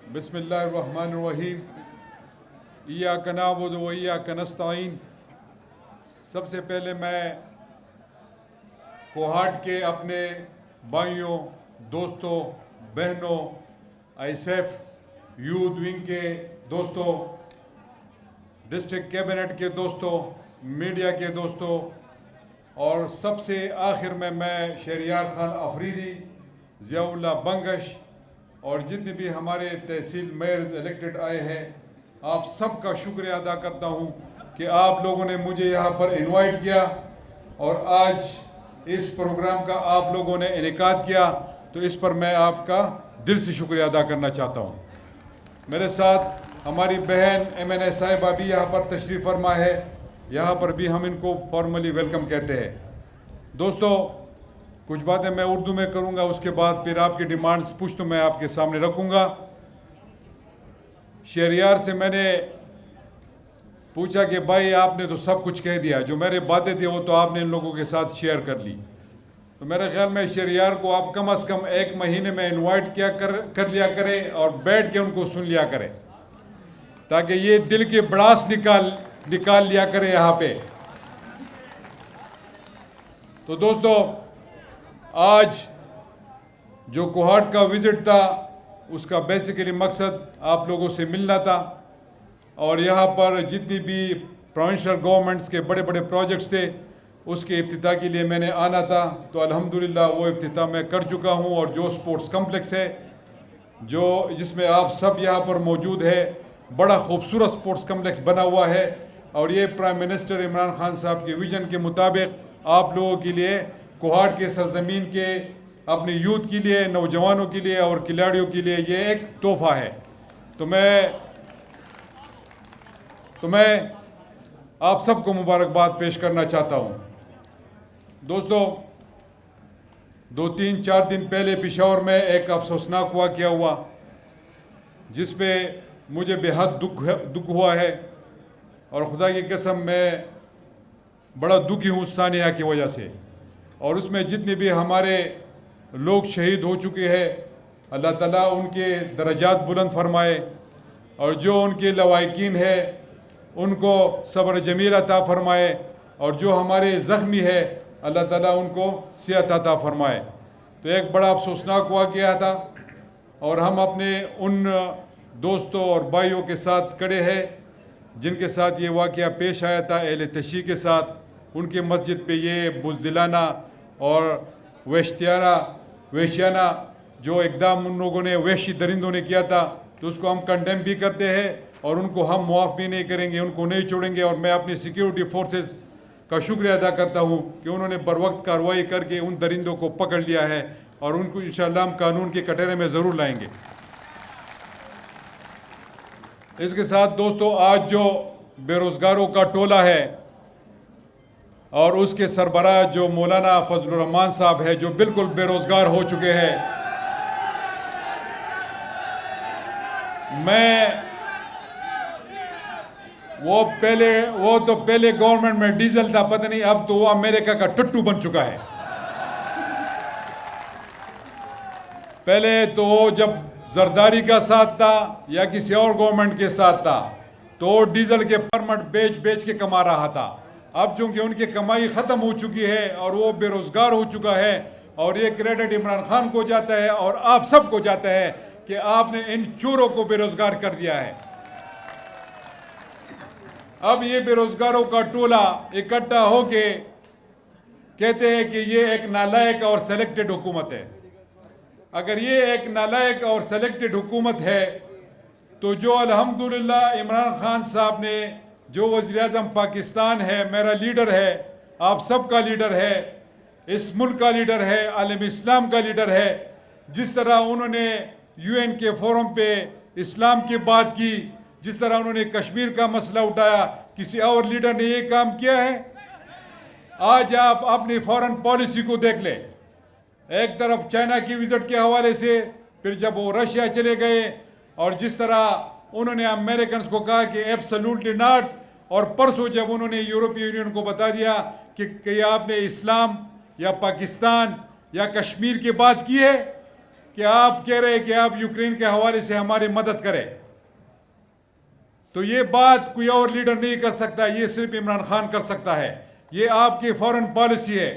बिस्मिल्लाहिर्रहमानिर्रहीम। इय्याक नअबुदु व इय्याक नस्तईन। सबसे पहले मैं कोहाट के अपने भाइयों, दोस्तों, बहनों, आईएसएफ यूथ विंग के दोस्तों, डिस्ट्रिक्ट कैबिनेट के दोस्तों, मीडिया के दोस्तों और सबसे आखिर में मैं शहरियार खान अफरीदी, ज़ियाउल्लाह बंगश और जितने भी हमारे तहसील मेयर्स इलेक्टेड आए हैं, आप सबका शुक्रिया अदा करता हूं कि आप लोगों ने मुझे यहां पर इनवाइट किया और आज इस प्रोग्राम का आप लोगों ने इनेकाद किया, तो इस पर मैं आपका दिल से शुक्रिया अदा करना चाहता हूं। मेरे साथ हमारी बहन MNA साहिबा भी यहाँ पर तशरीफ़ फरमा है, यहाँ पर भी हम इनको फॉर्मली वेलकम कहते हैं। दोस्तों, कुछ बातें मैं उर्दू में करूँगा, उसके बाद फिर आपकी डिमांड्स पुश्त मैं आपके सामने रखूँगा। शहरियार से मैंने पूछा कि भाई आपने तो सब कुछ कह दिया, जो मेरे बातें थी वो तो आपने इन लोगों के साथ शेयर कर ली, तो मेरे ख्याल में शहरियार को आप कम से कम एक महीने में इनवाइट कर लिया करें और बैठ के उनको सुन लिया करें, ताकि ये दिल की भड़ास निकाल लिया करें यहाँ पे। तो दोस्तों, आज जो कोहाट का विज़िट था उसका बेसिकली मकसद आप लोगों से मिलना था और यहाँ पर जितनी भी प्रोविंशियल गवर्नमेंट्स के बड़े बड़े प्रोजेक्ट्स थे उसके इफ्तिताह के लिए मैंने आना था। तो अल्हम्दुलिल्लाह वो इफ्तिताह मैं कर चुका हूँ और जो स्पोर्ट्स कम्प्लेक्स है जिसमें आप सब यहाँ पर मौजूद है, बड़ा खूबसूरत स्पोर्ट्स कम्प्लेक्स बना हुआ है और ये प्राइम मिनिस्टर इमरान खान साहब के विजन के मुताबिक आप लोगों के लिए, कोहाट के सरजमीन के, अपने यूथ के लिए, नौजवानों के लिए और खिलाड़ियों के लिए ये एक तोहफ़ा है। तो मैं आप सबको मुबारकबाद पेश करना चाहता हूँ। दोस्तों, 2-3-4 दिन पहले पेशावर में एक अफसोसनाक वाक़या हुआ जिस पे मुझे बेहद दुख हुआ है और खुदा की कसम मैं बड़ा दुखी हूँ उस सानिया की वजह से। और उसमें जितने भी हमारे लोग शहीद हो चुके हैं, अल्लाह ताला उनके दर्जात बुलंद फरमाए और जो उनके लवाकिन है उनको सब्र जमील अता फरमाए और जो हमारे ज़ख्मी है अल्लाह ताला उनको सेहत अता फरमाए। तो एक बड़ा अफसोसनाक वाक़या था और हम अपने उन दोस्तों और भाइयों के साथ खड़े हैं जिनके साथ ये वाक़या पेश आया था, अहले तशी के साथ। उनके मस्जिद पे ये बुज़दिलाना और वहशियाना जो इक़दाम उन लोगों ने, वहशी दरिंदों ने किया था, तो उसको हम कंडेम भी करते हैं और उनको हम मुआफ़ भी नहीं करेंगे, उनको नहीं छोड़ेंगे। और मैं अपनी सिक्योरिटी फोर्सेस का शुक्रिया अदा करता हूँ कि उन्होंने बर वक्त कार्रवाई करके उन दरिंदों को पकड़ लिया है और उनको इंशाअल्लाह हम कानून के कटहरे में ज़रूर लाएंगे। इसके साथ दोस्तों, आज जो बेरोज़गारों का टोला है और उसके सरबराह जो मौलाना फजलुर रहमान साहब है, जो बिल्कुल बेरोज़गार हो चुके हैं, वो तो पहले गवर्नमेंट में डीजल था, पता नहीं अब तो वो अमेरिका का टट्टू बन चुका है। पहले तो जब जरदारी का साथ था या किसी और गवर्नमेंट के साथ था तो डीजल के परमिट बेच के कमा रहा था। अब चूंकि उनकी कमाई ख़त्म हो चुकी है और वो बेरोज़गार हो चुका है और ये क्रेडिट इमरान खान को जाता है और आप सबको जाता है कि आपने इन चोरों को बेरोज़गार कर दिया है। अब ये बेरोज़गारों का टोला इकट्ठा होके कहते हैं कि ये एक नालायक और सेलेक्टेड हुकूमत है। अगर ये एक नालायक और सेलेक्टेड हुकूमत है तो जो अल्हम्दुलिल्लाह इमरान खान साहब ने, जो वज़ीर-ए-आज़म पाकिस्तान है, मेरा लीडर है, आप सबका लीडर है, इस मुल्क का लीडर है, आलम इस्लाम का लीडर है, जिस तरह उन्होंने UN के फोरम पे इस्लाम की बात की, जिस तरह उन्होंने कश्मीर का मसला उठाया, किसी और लीडर ने ये काम किया है? आज आप अपनी फॉरेन पॉलिसी को देख लें। एक तरफ चाइना की विजिट के हवाले से, फिर जब वो रशिया चले गए और जिस तरह उन्होंने अमेरिकन को कहा कि एब्सोल्युटली नॉट, और परसों जब उन्होंने यूरोपीय यूनियन को बता दिया कि आपने इस्लाम या पाकिस्तान या कश्मीर की बात की है, कि आप कह रहे हैं कि आप यूक्रेन के हवाले से हमारी मदद करें, तो ये बात कोई और लीडर नहीं कर सकता, ये सिर्फ इमरान खान कर सकता है। ये आपकी फॉरेन पॉलिसी है।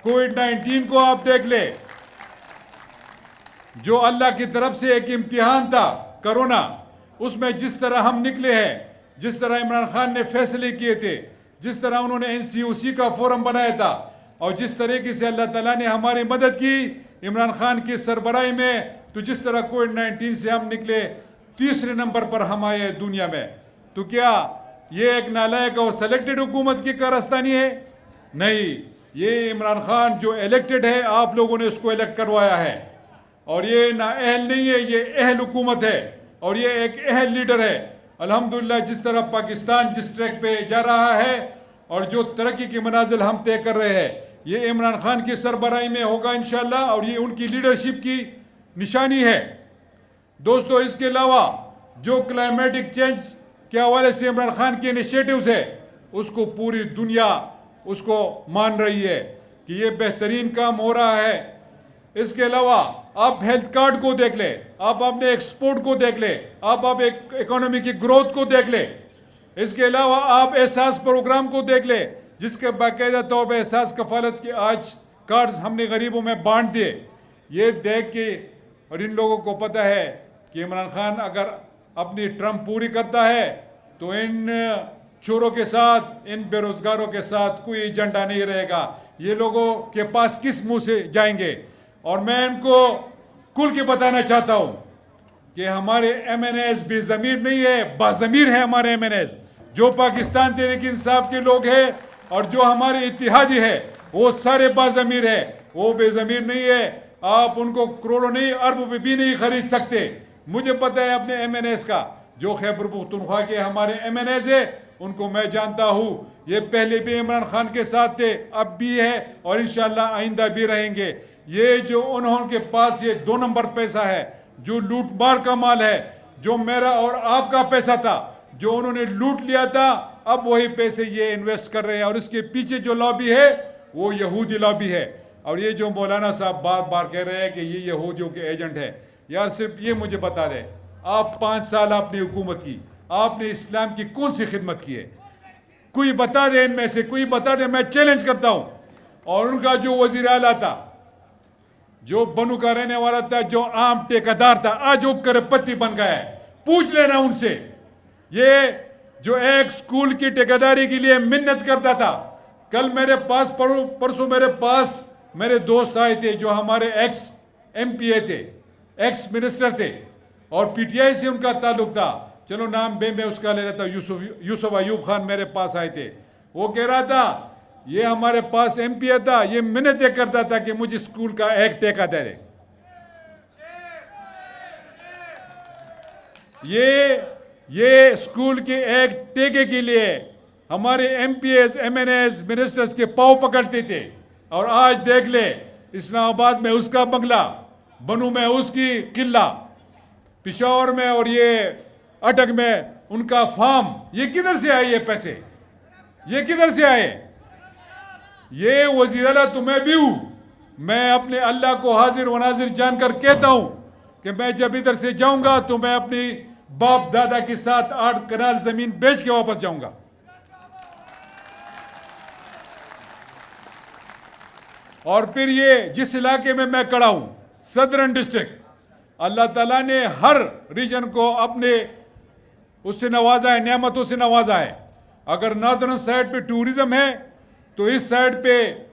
कोविड-19 को आप देख ले, जो अल्लाह की तरफ से एक इम्तिहान था कोरोना, उसमें जिस तरह हम निकले हैं, जिस तरह इमरान खान ने फैसले किए थे, जिस तरह उन्होंने NCOC का फोरम बनाया था, और जिस तरीके से अल्लाह ताला ने हमारी मदद की इमरान खान की सरबराही में, तो जिस तरह कोविड-19 से हम निकले, तीसरे नंबर पर हम आए दुनिया में। तो क्या ये एक नालायक और सेलेक्टेड हुकूमत की कारस्तानी है? नहीं, ये इमरान खान जो इलेक्टेड है, आप लोगों ने उसको इलेक्ट करवाया है, और ये ना अहल नहीं है, ये अहल हुकूमत है, और ये एक अहल लीडर है। अल्हम्दुलिल्लाह, जिस तरह पाकिस्तान जिस ट्रैक पे जा रहा है और जो तरक्की की मनाजिल हम तय कर रहे हैं, ये इमरान खान की सरबराही में होगा इंशाअल्लाह, और ये उनकी लीडरशिप की निशानी है। दोस्तों, इसके अलावा जो क्लाइमेटिक चेंज के हवाले से इमरान खान के इनिशिएटिव्स है, उसको पूरी दुनिया उसको मान रही है कि ये बेहतरीन काम हो रहा है। इसके अलावा आप हेल्थ कार्ड को देख ले, आप अपने एक्सपोर्ट को देख ले, आप एक इकोनॉमी की ग्रोथ को देख ले। इसके अलावा आप एहसास प्रोग्राम को देख ले, जिसके बाकायदा तौर पर एहसास कफालत के आज कार्ड्स हमने गरीबों में बांट दिए। ये देख के, और इन लोगों को पता है कि इमरान खान अगर अपनी ट्रम्प पूरी करता है तो इन चोरों के साथ, इन बेरोजगारों के साथ कोई एजेंडा नहीं रहेगा। ये लोगों के पास किस मुंह से जाएंगे? और मैं इनको खुल के बताना चाहता हूं कि हमारे MNAs बेज़मीर नहीं है, बाज़मीर है हमारे MNAs। जो पाकिस्तान तहरीक इंसाफ के लोग हैं और जो हमारे इत्तेहादी है, वो सारे बाज़मीर है, वो बेज़मीर नहीं है। आप उनको करोड़ों नहीं, अरब भी नहीं खरीद सकते। मुझे पता है अपने MNAs का, जो खैबर पख्तूनख्वा के हमारे MNAs है, उनको मैं जानता हूँ। ये पहले भी इमरान खान के साथ थे, अब भी है, और इंशाअल्लाह आइंदा भी रहेंगे। ये जो उन्होंने पास ये 2 नंबर पैसा है, जो लूट मार का माल है, जो मेरा और आपका पैसा था, जो उन्होंने लूट लिया था, अब वही पैसे ये इन्वेस्ट कर रहे हैं। और इसके पीछे जो लॉबी है, वो यहूदी लॉबी है। और ये जो मौलाना साहब बार बार कह रहे हैं कि ये यहूदियों के एजेंट है, यार सिर्फ ये मुझे बता दें, आप 5 साल आपने हुकूमत की, आपने इस्लाम की कौन सी खिदमत की है? कोई बता दे, इनमें से कोई बता दे, मैं चैलेंज करता हूं। और उनका जो वजीर आला था, जो बनू का रहने वाला था, जो आम ठेकेदार था, आज वो करोड़पति बन गया है। पूछ लेना उनसे। ये जो एक स्कूल की ठेकेदारी के लिए मिन्नत करता था, कल मेरे पास, परसों मेरे पास मेरे दोस्त आए थे, जो हमारे एक्स MPA थे, एक्स मिनिस्टर थे, और PTI से उनका ताल्लुक था। चलो नाम मैं उसका ले लेता हूँ, यूसुफ अयूब खान मेरे पास आए थे। वो कह रहा था, ये हमारे पास MPA था, ये मिन्नतें करता था कि मुझे स्कूल का एक ठेका दे दे। ये स्कूल के एक ठेके के लिए हमारे MPAs, MNAs, मिनिस्टर्स के पाँव पकड़ते थे। और आज देख ले, इस्लामाबाद में उसका बंगला, बनू में उसकी किला, पिशावर में और ये अटक में उनका फार्म। ये किधर से आए ये पैसे? ये किधर से आए? ये वजीर आला तो मैं भी हूं। मैं अपने अल्लाह को हाजिर व नाजिर जानकर कहता हूं कि मैं जब इधर से जाऊंगा तो मैं अपनी बाप दादा के साथ 8 कनाल जमीन बेच के वापस जाऊंगा। और फिर ये जिस इलाके में मैं खड़ा हूं, सदर्न डिस्ट्रिक्ट, अल्लाह ताला ने हर रीजन को अपने उससे नवाजा है, नेमतों से नवाजा है। अगर नॉर्दर्न साइड पे टूरिज्म है, तो इस साइड पे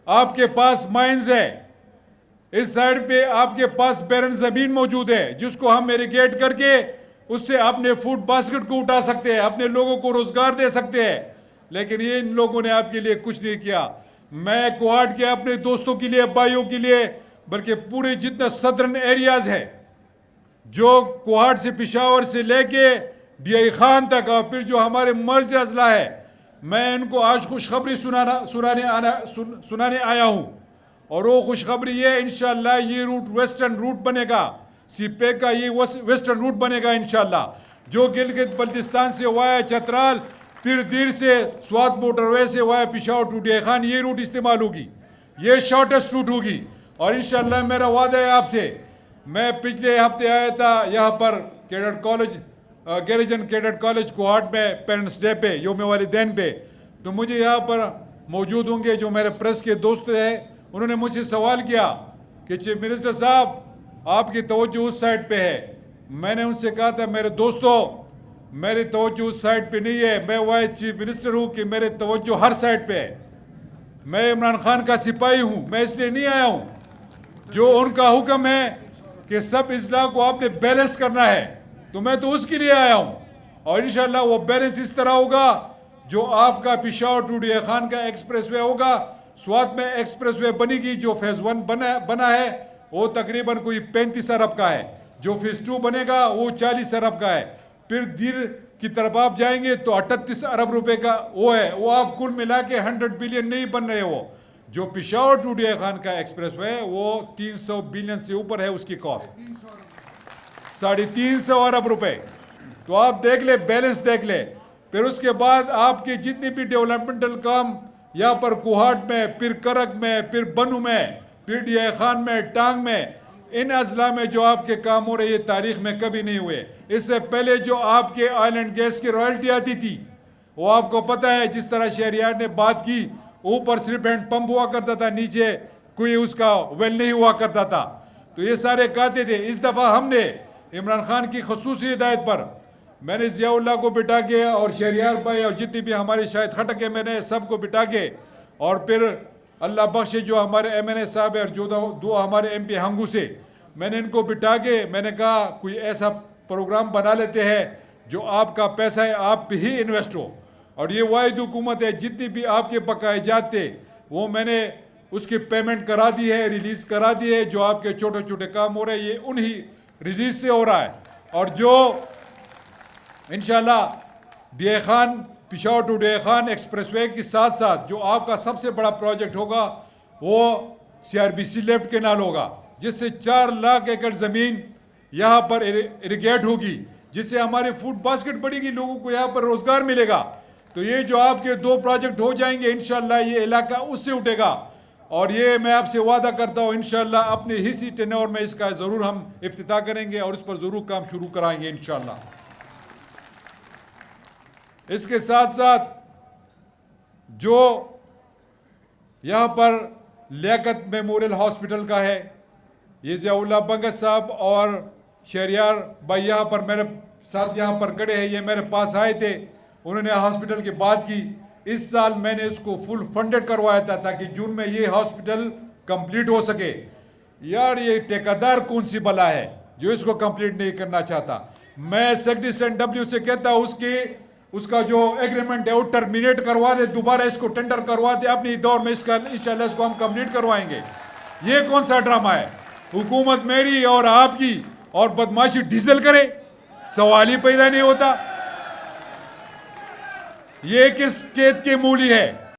आपके पास माइंस है, इस साइड पे आपके पास बैरन ज़मीन मौजूद है, जिसको हम इरिगेट करके उससे अपने फूड बास्केट को उठा सकते हैं, अपने लोगों को रोजगार दे सकते हैं। लेकिन ये इन लोगों ने आपके लिए कुछ नहीं किया। मैं क्वाड के अपने दोस्तों के लिए, भाइयों के लिए, बल्कि पूरे जितना सदर्न एरियाज है, जो क्वाड से, पिशावर से लेके DI खान तक, और फिर जो हमारे मर्ज अजला है, मैं इनको आज खुशखबरी सुनाने आया हूँ। और वो खुशखबरी ये, इंशाल्लाह ये रूट वेस्टर्न रूट बनेगा, CPEC का ये वेस्टर्न रूट बनेगा इंशाल्लाह, जो गिलगित बल्तिस्तान से वाया चतराल, फिर दीर से स्वात मोटरवे से via Peshawar to DI Khan, ये रूट इस्तेमाल होगी। ये शॉर्टेस्ट रूट होगी। और इंशाल्लाह मेरा वादा है आपसे मैं पिछले हफ्ते आया था यहाँ पर cadet college, garrison cadet college Kohat में पेरेंट्स डे पे, योम वालिदैन पे। तो मुझे यहाँ पर मौजूद होंगे जो मेरे प्रेस के दोस्त हैं, उन्होंने मुझसे सवाल किया कि चीफ मिनिस्टर साहब आपकी तवज्जो उस साइड पे है। मैंने उनसे कहा था मेरे दोस्तों मेरी तवज्जो उस साइड पे नहीं है, मैं वाहिद चीफ मिनिस्टर हूँ कि मेरे तवज्जो हर साइड पे है। मैं इमरान खान का सिपाही हूँ, मैं इसलिए नहीं आया हूँ। जो उनका हुक्म है कि सब इजला को आपने बैलेंस करना है, तो मैं तो उसके लिए आया हूँ। और इंशाल्लाह वो बैलेंस इस तरह होगा, जो आपका पेशावर टू डीए खान का एक्सप्रेसवे होगा, स्वात में एक्सप्रेसवे बनेगी, जो फेज़ 1 बना है वो तकरीबन कोई 35 अरब का है, जो फेज़ 2 बनेगा वो 40 अरब का है, फिर दीर की तरफ आप जाएंगे तो 38 अरब रुपए का वो है। वो आप कुल मिला के 100 बिलियन नहीं बन रहे। वो जो पेशावर टू डीए खान का एक्सप्रेसवे है वो 300 बिलियन से ऊपर है, उसकी कॉस्ट 350 अरब रुपए। तो आप देख ले, बैलेंस देख ले। फिर उसके बाद आपके जितने भी डेवलपमेंटल काम यहाँ पर कोहाट में, फिर करक में, फिर बनू में, फिर डीए खान में, टांग में, इन अजला में जो आपके काम हो रहे ये तारीख में कभी नहीं हुए। इससे पहले जो आपके ऑयल एंड गैस की रॉयल्टी आती थी वो आपको पता है, जिस तरह शहरियार ने बात की, ऊपर सिर्फ हैंड पंप हुआ करता था, नीचे कोई उसका वेल नहीं हुआ करता था। तो ये सारे कहते थे। इस दफ़ा हमने इमरान खान की खसूसी हिदायत पर मैंने ज़ियाउल्लाह को बिठा के और शहरियार भाई और जितनी भी हमारे शायद खटक है, मैंने सबको बिठा के, और फिर अल्लाह बख्शे जो हमारे MNA साहब है और जो दो हमारे MP हंगू से, मैंने इनको बिठा के मैंने कहा कोई ऐसा प्रोग्राम बना लेते हैं जो आपका पैसा है आप पे ही इन्वेस्ट हो। और ये वाहिद हुकूमत है, जितनी भी आपके बकाए जाते वो मैंने उसकी पेमेंट करा दी है, रिलीज़ करा दी है। जो आपके छोटे छोटे काम हो रहे हैं ये उन्हीं रिलीज से हो रहा है। और जो इंशाल्लाह D A Khan, Peshawar to D A Khan expressway के साथ साथ जो आपका सबसे बड़ा प्रोजेक्ट होगा वो CRBC लेफ्ट केनाल होगा, जिससे 4 लाख एकड़ ज़मीन यहाँ पर इरिगेट होगी, जिससे हमारी फूड बास्केट बढ़ेगी, लोगों को यहाँ पर रोज़गार मिलेगा। तो ये जो आपके 2 प्रोजेक्ट हो जाएंगे इंशाल्लाह ये इलाका उससे उठेगा। और ये मैं आपसे वादा करता हूँ इंशाल्लाह अपने हिस्सी टेन्योर में इसका ज़रूर हम इफ्तिताह करेंगे और उस पर ज़रूर काम शुरू कराएंगे इंशाल्लाह। इसके साथ साथ जो यहाँ पर लियाकत मेमोरियल हॉस्पिटल का है, ये ज़ियाउल्लाह बंगश साहब और शहरियार भाई यहाँ पर मेरे साथ यहाँ पर खड़े हैं, ये मेरे पास आए थे, उन्होंने हॉस्पिटल की बात की। इस साल मैंने इसको फुल फंडेड करवाया था ताकि जून में ये हॉस्पिटल कंप्लीट हो सके। यार ये ठेकेदार कौन सी बला है जो इसको कंप्लीट नहीं करना चाहता। मैं सेक्रेटरी SNW से कहता हूँ उसका जो एग्रीमेंट है वो टर्मिनेट करवा दे, दोबारा इसको टेंडर करवा दे, अपनी दौर में इसका इंशाल्लाह इसको हम कंप्लीट करवाएंगे। ये कौन सा ड्रामा है? हुकूमत मेरी और आपकी और बदमाशी डीजल करे, सवाल ही पैदा नहीं होता। ये किस खेत की मूली है?